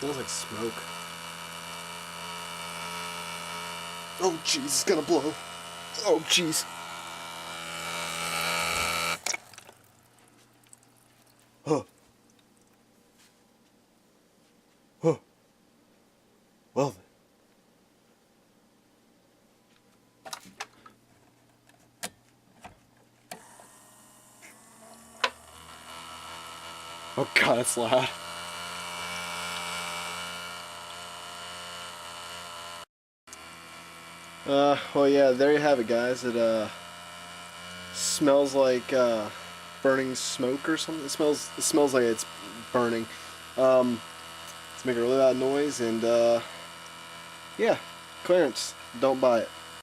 smells like smoke. Oh jeez, it's gonna blow. Oh jeez. Huh. Huh. Well then. Oh god, it's loud. Well yeah, there you have it guys. It smells like burning smoke or something. It smells like it's burning. It's making a really loud noise and yeah, clearance. Don't buy it.